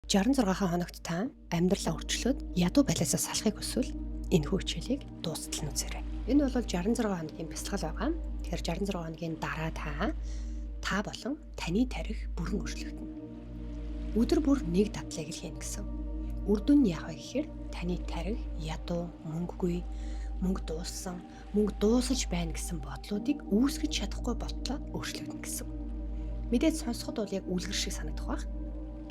66 хоногт та амьдралаа өөрчлөөд ядуу байлаасаа салахыг хүсвэл энэ хичээлийг дуустал нь үзээрэй. Энэ бол 66 хоногийн бясалгал байгаа. Тэгэхээр 66 хоногийн дараа та болон таны тарих бүрэн өөрчлөгдөнө. Өдөр бүр нэг дадлыг л хийнэ гэсэн. Үр дүн нь яах вэ гэхээр таны тарих ядуу, мөнгөгүй, мөнгө дууссан, мөнгө дуусаж байна гэсэн бодлуудыг үүсгэж чадахгүй болтлоо өөрчлөгдөнө гэсэн. Мэдээж сонсоход бол яг үлгэр шиг санагдах байх.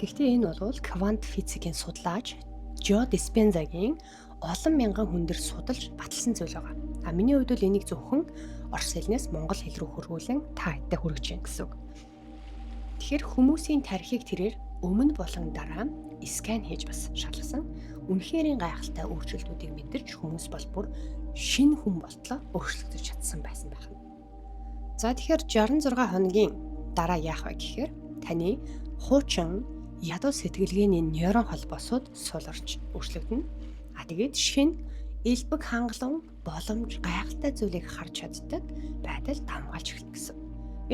Гэхдээ энэ бол квант физикийн судлаач Жо Диспензагийн олон мянган хүн дээр судалж баталсан зүйл байгаа. Миний хувьд бол энийг зөвхөн орос хэлнээс монгол хэл рүү хөрвүүлэн та хэдтэй хүргэж байна гэсэн үг. Тэгэхээр хүмүүсийн тархийг тэрээр өмнө болон дараа скан хийж бас шалгасан. Үнэхэрийн гайхалтай өөрчлөлтүүдийг мэдэрч хүмүүс бол бүр шинэ хүн болтлоо өөрчлөгдөж чадсан байсан байх нь. За тэгэхээр 66 хоногийн дараа яах вэ гэхээр таны хуучин ядуу сэтгэлгээний нейрон холбоосууд суларч өөрчлөгдөнө. Тэгээд шинэ элбэг хангалуун боломж гайхалтай зүйлийг харж чаддаг байдал давмгаалж эхэлнэ гэсэн.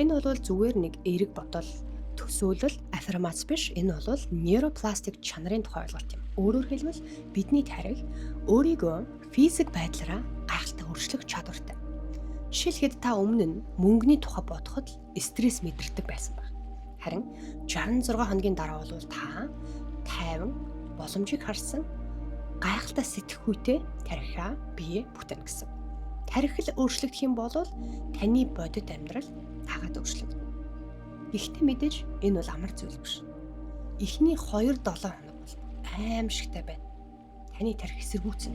Энэ бол зүгээр нэг эерэг бодол төсөөлөл аффирмац биш. Энэ бол нейропластик чанарын тухай ойлголт юм. Өөрөөр хэлбэл бидний тарих өөрийгөө физик байдлаараа гайхалтай өөрчлөх чадвартай. Жишээлхэд та өмнө нь мөнгөний тухай бодоход стресс мэдэрдэг байсан баг. Харин 66 хоногийн дараа бол та тайван боломжийг харсан гайхалтай сэтгхүйтэй тарихаа бие бүтээнэ гэсэн. Тарих л өөрчлөгдөх юм бол таны бодит амьдрал тагаад өөрчлөгдөнө. Гэхдээ мэдээж энэ бол амар зүйл биш. Эхний 2-7 хоног бол аимшигтай байна. Таны тарих эсэргүүцнэ.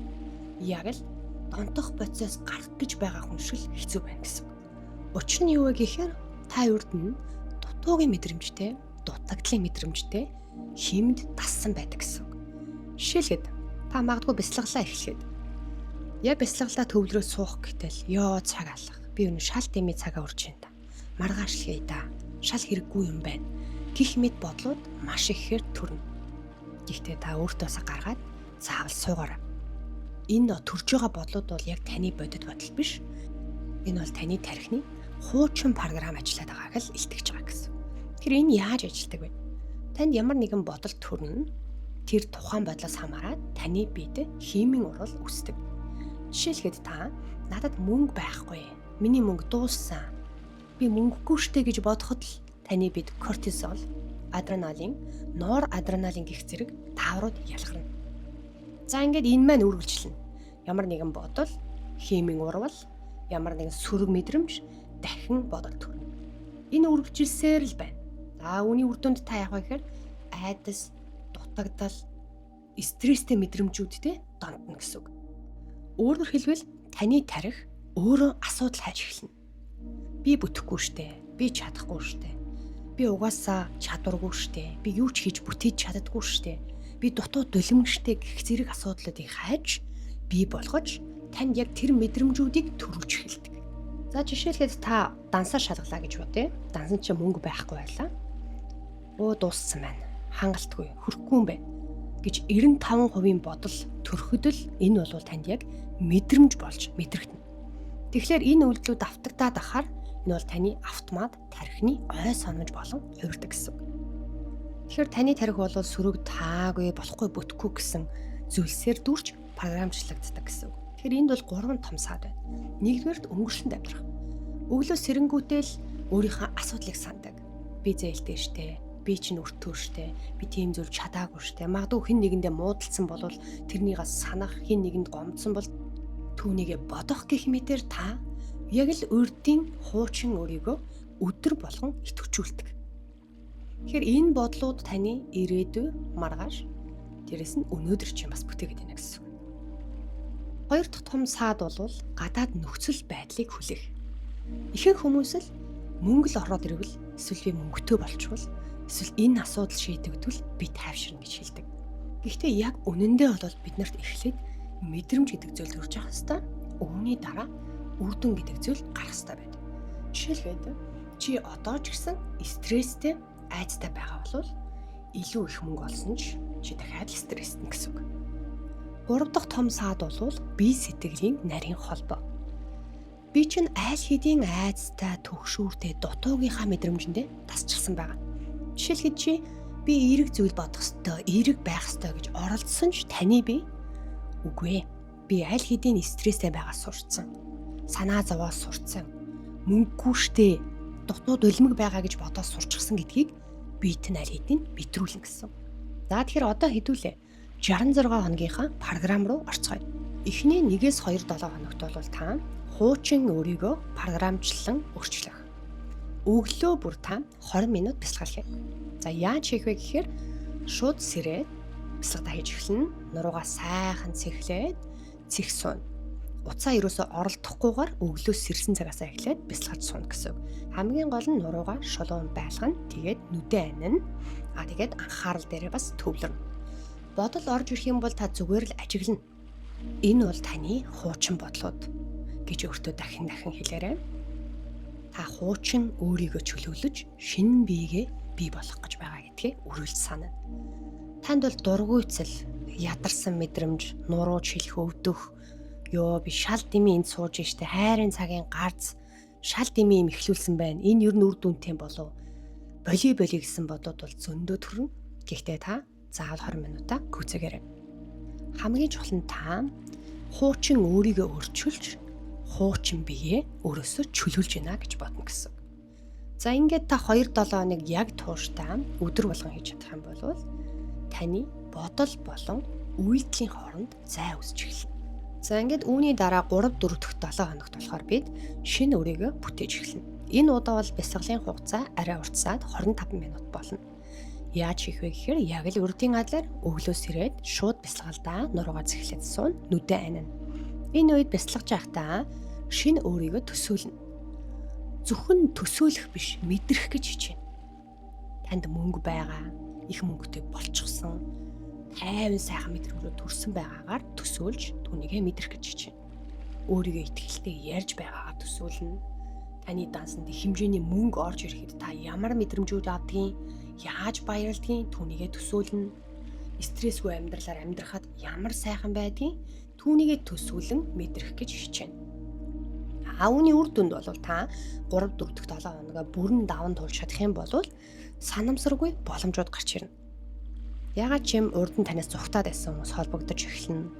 Яг л донтох процесс гарах гэж байгаа хүн шиг хэцүү байна гэсэн. Учир нь юу вэ гэхээр та урд нь дутуугийн мэдрэмжтэй, дутагдлын мэдрэмжтэй хэмд тассан байдаг гэсэн. Жишээлхэд та магадгүй бясалгалаа эхлэхэд бясалгалаа төвлөрөө суух гэтэл цаг алах. Би өнө шал дэмий цагаа урж байна. Маргааш хийе да. Шал хэрэггүй юм байна. Гэх мэт бодлууд маш ихээр төрнө. Гэхдээ та өөртөөсөө гаргаад заавал суугаарай. Энэ төрж байгаа бодлууд бол яг таны бодит бодол биш. Энэ бол таны тархины хуучин програм ажиллаад байгааг л илтгэж байгаа гэсэн. Тэгэхээр энэ яаж ажилладаг вэ? Танд ямар нэгэн бодол төрнө. Тэр тухайн бодлоос хамаарат таны биед химийн урвал үүсдэг. Жишээлхэд та надад мөнгө байхгүй. Миний мөнгө дууссан. Би мөнгөгүй штэ гэж бодоход л таны биед кортизол, адреналин, норадреналин гэх зэрэг тааврууд ялгарна. За ингээд энэ маань үргэлжлэнэ. Ямар нэгэн бодол, химийн урвал, ямар нэгэн сөрөг мэдрэмж дахин бодол төрнө. Энэ үргэлжилсээр л байна. Үүний үр дүнд та яах вэ гэхээр айдас, дутагдал, стресстэй мэдрэмжүүдтэй донтно гэсэн үг. Өөрөөр хэлбэл таны тарих өөрөө асуудал хайж эхэлнэ. Би бүтэхгүй штэ. Би чадахгүй штэ. Би угаасаа чадваргүй штэ. Би юу ч хийж бүтээж чаддаггүй штэ. Би дутуу дулимгштэй гэх зэрэг асуудлуудыг хайж бий болгож танд яг тэр мэдрэмжүүдийг төрүүлж эхэлдэг. За жишээлхэд та дансаа шалгалаа гэж бодъё. Дансан чинь мөнгө байхгүй байлаа. Дууссан байна. Хангалтгүй, хөрөхгүй юм байна гэж 95% бодол төрөхөд л энэ бол танд яг мэдрэмж болж мэдрэгдэнэ. Тэгэхээр энэ үйлдэлүүд автагдаад ахаар энэ бол таны автомат тархины ой санамж болон хувирдаг гэсэн. Тэгэхээр таны тарих бол сөрөг таагүй, болохгүй, бүтэхгүй гэсэн зүйлсээр дүрч програмчлагддаг гэсэн. Тэгэхээр энд бол 3 том саад байна. Нэгдүгээрт өнгөрсөнд амьдрах. Өглөө сэрэнгүүтэл өөрийнхөө асуудлыг сандаг. Би зээлтэй штэ. Би чинь өртөө штэ. Би тийм зүйл чадаагүй штэ. Магадгүй хэн нэгэндээ муудалцсан бол тэрнийгээ санах, хэн нэгэнд гомдсон бол түүнийгээ бодох гэх мэтэр та яг л урдын хуучин өөрийгөө өдөр болгон идэвхжүүлдэг. Тэгэхээр энэ бодлууд таны ирээдүй, маргааш, дээрэс нь өнөөдөр чинь бас бүтээгээд байна гэсэн. Хоёр дахь том саад бол гадаад нөхцөл байдлыг хүлээх. Ихэнх хүмүүс л мөнгө л ороод ирвэл эсвэл би мөнгөтэй болчихвол эсвэл энэ асуудал шийдэгдвэл би тайвширна гэж хэлдэг. Гэхдээ яг үнэндээ бол биднэрт эхлээд мэдрэмж гэдэг зүйл төрж явах хэвээр өвний дараа үр дүн гэдэг зүйл гарах хэвээр байдаг. Жишээлбэл чи одоо ч гэсэн стресстэй, айцтай байгаа бол илүү их мөнгө олсон ч чи дахиад стресстэй гэсэн үг. Гурав дахь том саад бол бие сэтгэлийн нарийн холбоо. Би чинь айл хэдийн айцтай, төгшүүртэй, дутуугийнхаа мэдрэмжэндээ тасчихсан байгаа. Жишээлхэд чи би эерэг зүйл бодох ёстой, эерэг байх ёстой гэж оролдсон ч таны бие үгүй ээ. Би аль хэдийн стресстэй байгаа сурцсан. Санаа зовоо сурцсан. Мөнгөгүй штэ. Дутууд өлмөг байгаа гэж бодоод сурчсан гэдгийг биет нь аль хэдийн битрүүлнэ гэсэн. За тэгэхээр одоо хэдүүлээ. 66 хоногийнхаа програм руу орцгоё. Эхний 1-2 7 хоногт бол та хуучин өөрийгөө програмчлан өөрчлөх. Өглөө бүр та 20 минут бясалгал хийнэ. За яаж хийх вэ гэхээр шууд сэрээд бясалгал хийж эхэлнэ. Нуруугаа сайхан цэхлээд цэх сууна. Уцаа ерөөсөө оролдохгүйгээр өглөө сэрсэн цагаасаа эхлээд бясалгаж сууна гэсэн. Хамгийн гол нь нуруугаа шулуун байлгана. Тэгээд нүдэн анина. Тэгээд анхаарал дээрээ бас төвлөрнө. Бодол орж ирэх юм бол та зүгээр л ажиглана. Энэ бол таны хуучин бодлууд гэж өөртөө дахин хэлээрэй. Та хуучин өөрийгөө чөлөөлөж шинэ биегээ бий болгох гэж байгаа гэдгийг өрөөлж санана. Танд бол дургуйцал, ядарсан мэдрэмж, нуруу шилэх өвдөх, би шал дэмий энд сууж штэ, хайрын цагийн гарц, шал дэмий юм ихлүүлсэн байна. Энэ ер нь үр дүнтэй болов. Боли гэсэн бодоод бол зөндөө төрнө. Гэхдээ та заавал 20 минутаа гүйцээгээрэй. Хамгийн чухал нь та хуучин өөрийгөө өөрчилж хуучин биеэ өөрөөсөө чөлөөлж гинэ гэж бодно гэсэн. За ингээд та 2-7 хоног яг тууштай өдөр болгон хийж чадах юм бол таны бодол болон үйлдэлийн хооронд зай үүсч эхэлнэ. За ингээд үүний дараа 3-4 дахь 7 хоногт болохоор бид шинэ өөрийгөө бүтээж эхэлнэ. Энэ удаа бол бясалгалын хугацаа арай уртсаад 25 минут болно. Яаж хийх вэ гэхээр яг л урдын адлаар өглөөс ирээд шууд бясалгалдаа нуруугаа цэхлээд суун, нүдэн анина. Энэ үед бясалгаж байхдаа шинэ өөрийгөө төсөөлнө. Зөвхөн төсөөлөх биш, мэдрэх гэж хичээнэ. Танд мөнгө байгаа, их мөнгөтэй болчихсон, тайван сайхан мэдрэмжүүд төрсөн байгаагаар төсөөлж түүнийгээ мэдрэх гэж хичээнэ. Өөрийгөө итгэлтэй ярьж байгаагаа төсөөлнө. Таны дансанд их хэмжээний мөнгө орж ирэхэд та ямар мэдрэмжүүд авдгийг, яаж баярлдгийг түүнийгээ төсөөлнө. Стрессгүй амьдралаар амьдрахад ямар сайхан байдгийг түүнийгээ төсөөлөн мэдрэх гэж хичээнэ. Үүний үр дүнд бол та 3-4 дахь 7 хоногоо бүрэн даван туулж чадах юм бол санамсаргүй боломжууд гарч ирнэ. Ягаад ч юм урд нь танаас зүхтаад байсан хүмүүс холбогдож эхэлнэ.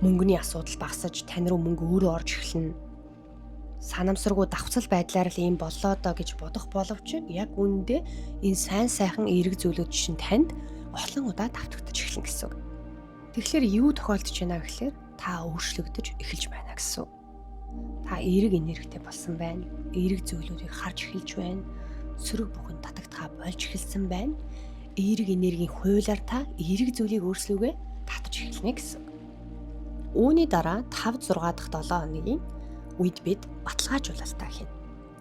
Мөнгөний асуудал багасаж тань руу мөнгө өөрөө орж эхэлнэ. Санамсаргүй давхцал байдлаар л ийм боллоо доо гэж бодох боловч яг үүндээ энэ сайн сайхан эерэг зүйлүүд чинь танд олон удаа давтагдаж эхэлнэ гэсэн үг. Тэгэхээр юу тохиолдож байна гэхээр та өөрчлөгдөж эхэлж байна гэсэн үг. Та эерэг энергитэй болсон байна. Эерэг зүйлүүдийг харж эхэлж байна. Сөрөг бүхэн татагдхаа болж эхэлсэн байна. Эерэг энергийн хуулиар та эерэг зүйлийг өөрчлөвгээ татж эхэлнэ гэсэн. Үүний дараа 5-6 дахь 7 хоногийн үед бид баталгаажуулалтаа хийнэ.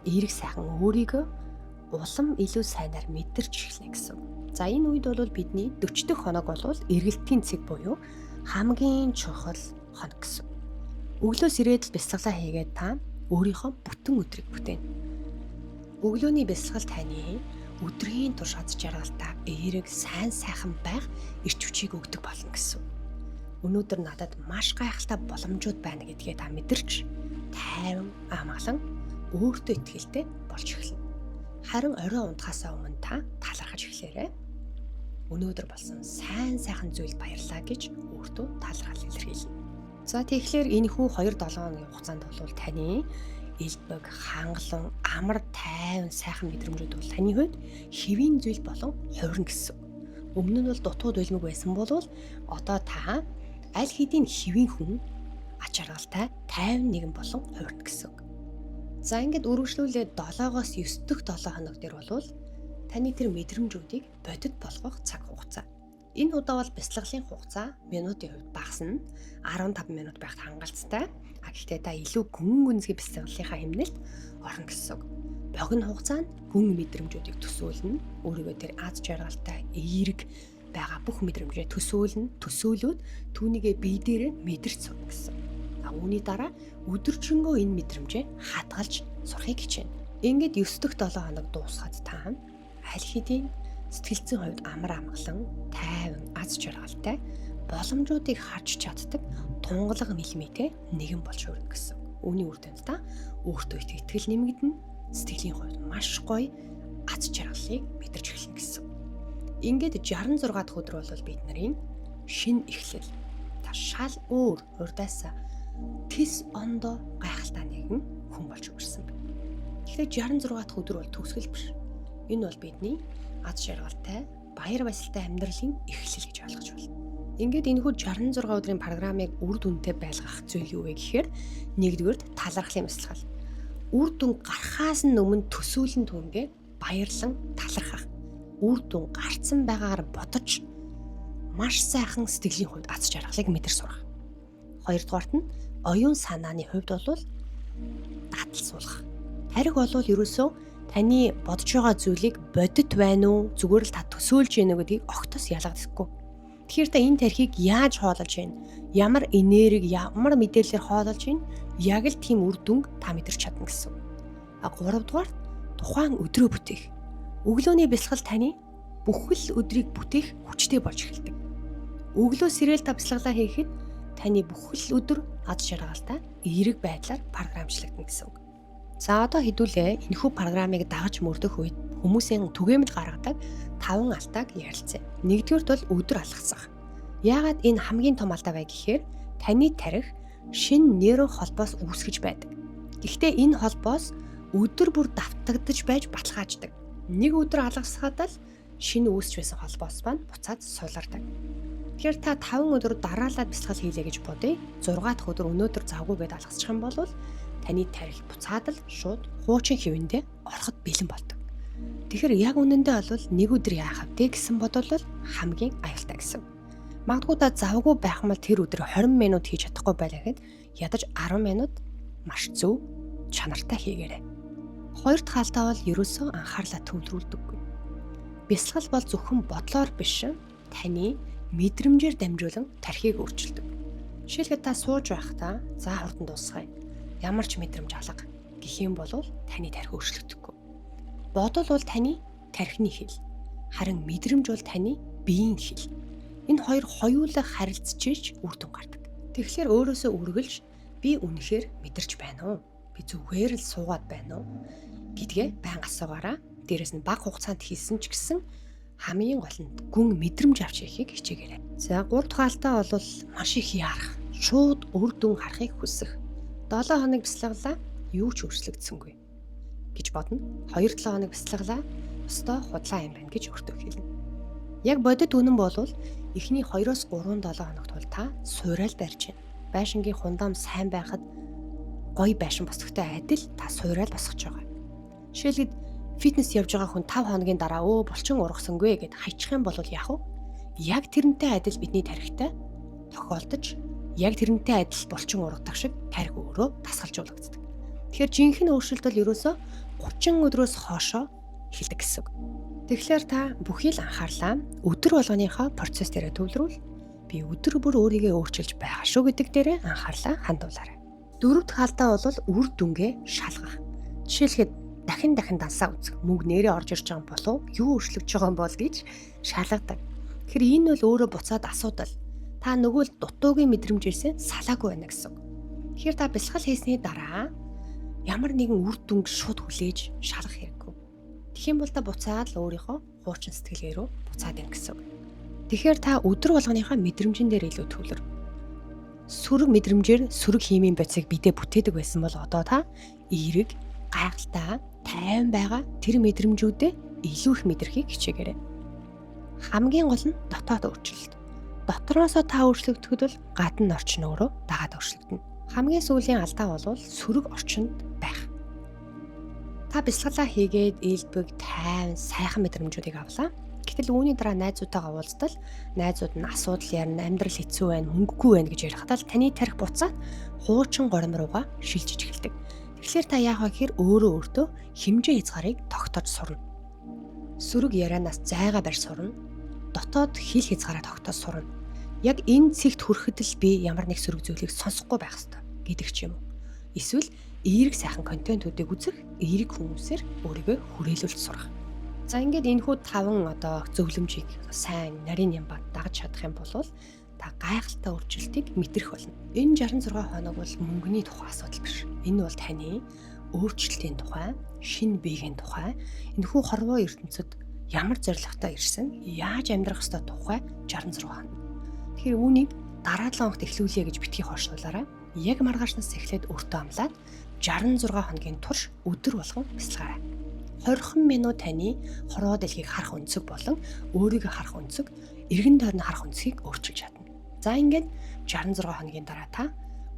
Эерэг сайхан өөрийгөө улам илүү сайнаар мэдэрч эхэлнэ гэсэн. За энэ үед бол бидний 40 дахь хоног бол эргэлтийн цэг буюу хамгийн чухал хоног гэсэн. Өглөөс ирээд бясалгалаа хийгээд та өөрийнхөө бүтэн өдрийг бүтээнэ. Өглөөний бясалгал таны өдрийн турш аз жаргалтай эерэг сайн сайхан байх эрч хүчийг өгдөг болно гэсэн. Өнөөдөр надад маш гайхалтай боломжууд байна гэдгээ та мэдэрч тайван амгалан өөртөө итгэлтэй болж эхэлнэ. Харин орой унтахаасаа өмнө та талархаж эхлээрэй. Өнөөдөр болсон сайн сайхан зүйлд баярлалаа гэж өөртөө талархал илэрхийлнэ. За тэгэхээр энэхүү 2-7 хоногийн хугацаанд бол таны элбэг, хангалан, амар тайван сайхан мэдрэмжүүд бол таны хувьд хэвийн зүйл болон хувирна гэсэн. Өмнө нь бол дутууд өлмөг байсан бол одоо та аль хэдийн хэвийн хүн ач жаргалтай тайван нэгэн болон хувирна гэсэн. За ингээд үргэлжлүүлээд 7-оос 9 дахь 7 хоног дээр бол таны тэр мэдрэмжүүдийг бодит болгох цаг хугацаа. Энэ удаа бол бясалгалын хугацаа минутын хувьд багасна. 15 минут байхад хангалттай. Гэхдээ та илүү гүн гүнзгий бясалгалынхаа хэмнэлд орно гэсэн. Богино хугацаанд гүн мэдрэмжүүдийг төсөөлнө. Өөрийгөө тэр аз жаргалтай эерэг байгаа бүх мэдрэмжээ төсөөлөөд түүнийгээ бие дээрээ мэдэрч сурна гэсэн. Үүний дараа өдөржингөө энэ мэдрэмжээ хадгалж сурахыг хичээнэ. Ингээд 9 дахь 7 хоног дуусгаад та аль хэдийн сэтгэл зүйн хувьд амар амгалан, тайван, аз жаргалтай боломжуудыг харж чаддаг тунгалаг нэлмэтэй нэгэн болж өрнө гэсэн. Үүний үр дүнд та өөртөө итгэл нэмэгдэнэ, сэтгэлийн хувьд маш гоё аз жаргалыг мэдэрч эхэлнэ гэсэн. Ингээд 66 дахь өдөр бол бид нарын шинэ эхлэл. Та шал өөр урдаасаа тис ондоо гайхалтай нэгэн хүн болж өгсөн. Тэгэхээр 66 дахь өдөр бол төгсгөл биш. Энэ бол бидний аз жаргалтай, баяр баясгалтай амьдралын эхлэл гэж ойлгож байна. Ингээд энэхүү 66 өдрийн программыг үр дүнтэй байлгах зүйл юу вэ гэхээр нэгдүгээр талархлын бясалгал. Үр дүн гарахаас өмнө төсөөлөн түүнгээ баярлан талархах. Үр дүн гарцсан байгаагаар бодож маш сайхан сэтгэлийн хувьд аз жаргалыг мэдэр сурах. Хоёрдугаарт нь оюун санааны хувьд бол дадал суулгах. Тарих бол ерөөсөө таны бодож байгаа зүйлийг бодит байна уу, зүгээр л та төсөөлж гэнэ гэдгийг огтос ялгахдаггүй. Тэгэхээр та энэ тархийг яаж хоололж байна? Ямар энерги, ямар мэдээлэлээр хоололж байна? Яг л тийм үр дүнг та мэдэрч чадна гэсэн. Гуравдугаар тухайн өдрөө бүтээх. Өглөөний бясалгал таны бүхэл өдрийг бүтээх хүчтэй болж эхэлдэг. Өглөө сэрэл та бясалгалаа хийхэд таны бүхэл өдөр аз жаргалтай эерэг байдлаар програмчлагдана гэсэн үг. За одоо хэдүүлээ энэхүү программыг дагаж мөрдөх үед хүмүүсийн түгээмэл гаргадаг 5 алдааг ярилцъя. Нэгдүгээрт бол өдөр алгасах. Яагаад энэ хамгийн том алдаа вэ гэхээр таны тарих шинэ нейрон холбоос үүсгэж байдаг. Гэхдээ энэ холбоос өдөр бүр давтагдж байж баталгааждаг. Нэг өдөр алгасахад л шинэ үүсч байсан холбоос маань буцаад сулардаг. Тэгэхээр та 5 өдөр дараалал бясалгал хийлээ гэж бодъё. 6 дахь өдөр өнөөдөр завгүй гэдээ алгасчих юм бол таны тарих буцаад л шууд хуучин хэвэндээ ороход бэлэн болдог. Тэгэхээр яг үнэндээ бол нэг өдөр яах вэ гэсэн бодвол хамгийн аюултай гэсэн. Магадгүй та завгүй байх юм бол тэр өдөр 20 минут хийж чадахгүй байлаа гэхэд ядаж 10 минут маш зөв чанартай хийгээрэй. Хоёр дахь алдаа бол ерөөсөө анхаарлаа төвлөрүүлдэггүй. Бясалгал бол зөвхөн бодлоор биш, таны мэдрэмжээр дамжуулан тархийг өөрчилдөг. Жишээлбэл та сууж байхдаа за хурдан дуусгая. Ямар ч мэдрэмж алга гэх юм бол таны тархи өөрчлөгдөхгүй. Бодол бол таны тархины хэл. Харин мэдрэмж бол таны биеийн хэл. Энэ хоёр хоёулаа харилцаж үр дүн гардаг. Тэгэхээр өөрөөсөө үргэлж би үнэхээр мэдэрч байна уу? Би зүгээр л суугаад байна уу? Гэдгээ байнга асуугаараа. Дээрэс нь бага хугацаанд хийсэн ч гэсэн хамгийн гол нь гүн мэдрэмж авч хийхийг хичээгээрэй. За 3 дахь алдаа бол маш их яарах. Шууд үр дүн харахыг хүсэх. 7 хоног бясалгалаа юу ч өөрчлөгдсөнгүй гэж бодно. 2-7 хоног бясалгалаа өстой худлаа юм байна гэж өөртөө хэлнэ. Яг бодит үнэн бол эхний 2-3 7 хоногт бол та суурал барьж байна. Байшингийн хундам сайн байхад гоё байшин босгохтой адил та суурал босгож байгаа. Жишээлбэл фитнес явж байгаа хүн 5 хоногийн дараа булчин ургасангүй гэд хайчих юм бол яах вэ? Яг тэрнтэй адил бидний тархитай тохиолдож, яг тэрнтэй адил булчин ургадаг шиг тархи өөрөө тасгалжуулагддаг. Тэгэхээр жинхэнэ өөрчлөлт бол ерөөсөө 30 өдрөөс хоошоо эхэлдэг гэсэн үг. Тэгэхээр та бүхий л анхаарлаа өдөр болгоныхоо процесс дээр төвлөрүүл. Би өдөр бүр өөрийгөө өөрчилж байгаа шүү гэдэг дээр анхаарлаа хандуулаарай. 4 дахь алдаа бол үр дүнгээ шалгах. Жишээлхэд дахин дансаа үзэх. Мөнгө нэрээ орж ирж байгаа болов юу өөрчлөгдөж байгаа юм бол гэж шалгадаг. Тэгэхээр энэ бол өөрөө буцаад асуудал. Та нөгөө л дутуугийн мэдрэмжээсээ салаагүй байна гэсэн. Тэгэхээр та бясалгал хийсний дараа ямар нэгэн үр дүнг шууд хүлээж шалгах хэрэггүй. Тэгхийн бол та буцаад л өөрийнхөө хуучин сэтгэлгээ рүү буцаад ийн гэсэн. Тэгэхээр та өдөр болгоныхаа мэдрэмжэн дээр илүү төвлөр. Сүрэг мэдрэмжээр сүрэг химийн бодисыг бидээ бүтээдэг байсан бол одоо та эерэг, гайхалтай, тайван байгаа тэр мэдрэмжүүдээ илүү их мэдрахийг хичээгээрэй. Хамгийн гол нь дотоод өөрчлөлт. Дотроосоо та өөрчлөгдөхөд бол гадна орчин өөрөө дагаад өөрчлөгдөнө. Хамгийн сүүлийн алдаа бол сүрэг орчинд байх. Та бясалгалаа хийгээд ээлбэг, тайван, сайхан мэдрэмжүүдийг авлаа. Гэтэл үүний дараа найзуудтайгаа уулздал, найзууд нь асуудал ярина, амьдрал хэцүү байна, хөнгөгүй байна гэж ярихтаа л таны тарих буцаад хуучин горим руугаа шилжиж эхэлдэг. Тэгэхээр та яах вэ гэхээр өөртөө хэмжээ хязгаарыг тогтоож сурна. Сүрэг ярианаас зайгаа барь сурна. Дотоод хил хязгаараа тогтоож сурна. Яг энэ цэгт хүрэхэд л би ямар нэг сүрэг зүйлийг сонсохгүй байх ёстой гэдэг ч юм уу. Эсвэл эерэг сайхан контентуудыг үзэх, эерэг хүмүүсээр өөрийгөө хүрээлүүлж сурах. За ингээд энэхүү 5 зөвлөмжийг сайн нарийн ямбад дагаж чадах юм бол та гайхалтай өөрчлөлтийг мэдрэх болно. Энэ 66 хоног бол мөнгөний тухай асуудал биш. Энэ бол таны өөрчлөлтийн тухай, шинэ биеийн тухай, энэхүү хорвоо ертөнцид ямар зорилготой ирсэн, яаж амьдрах ёстой тухай 66 хоног. Тэгэхээр үүнийг дараа 7 хоногт эхлүүлье гэж битгий хойшлуулаарай. Яг маргаашнаас эхлээд өртөө амлаад 66 хоногийн турш өдөр болгон бясалгаарай. 20 минут таны хорвоо дэлхийг харах өнцөг болон өөрийгөө харах өнцөг, эргэн тойрны харах өнцгийг өөрчилж чадна. За ингээд 66 хоногийн дараа та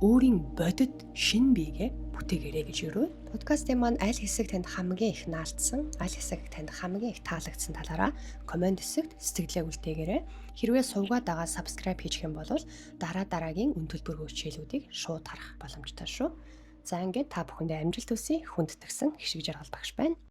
өөрийн бодит шинэ биегээ бүтээгээрэй гэж өрөө. Подкастын маань аль хэсэг танд хамгийн их наалтсан, аль хэсэг танд хамгийн их таалагдсан талаараа комент хэсэгт сэтгэлээ үлдээгээрэй. Хэрвээ сувгаад байгаа subscribe хийчих юм бол дараагийн үн төлбөргүй хичээлүүдийг шууд харах боломжтой шүү. За ингээд та бүхэндээ амжилт хүсье. Хүндэтгсэн Хишиг Жаргал багш байна.